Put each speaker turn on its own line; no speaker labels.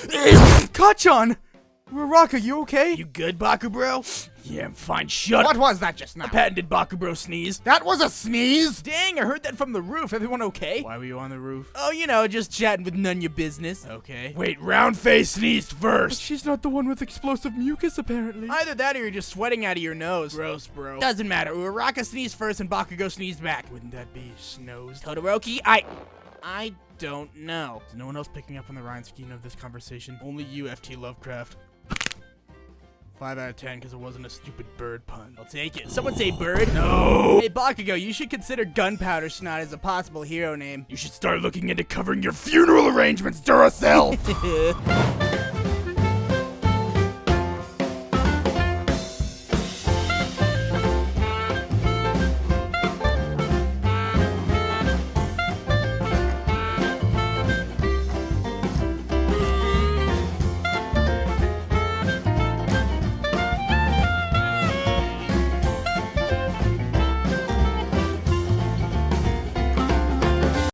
Kachan! Uraraka, you okay?
You good, Baku bro? Yeah, I'm fine. Shut
What
up.
was that just now?
A patented Baku bro sneeze.
That was a sneeze?
Dang, I heard that from the roof. Everyone okay?
Why were you on the roof?
Oh, you know, just chatting with none your business.
Okay.
Wait, round face sneezed first.
She's not the one with explosive mucus, apparently.
Either that or you're just sweating out of your nose.
Gross, bro.
Doesn't matter. Uraraka sneezed first and Bakugo sneezed back.
Wouldn't that be snows?
Todoroki, I don't know.
Is no one else picking up on the rhyme scheme of this conversation? Only you, FT Lovecraft. 5 out of 10 because it wasn't a stupid bird pun.
I'll take it. Someone say bird.
No!
Hey, Bakugo, you should consider Gunpowder Snot as a possible hero name.
You should start looking into covering your funeral arrangements, Duracell!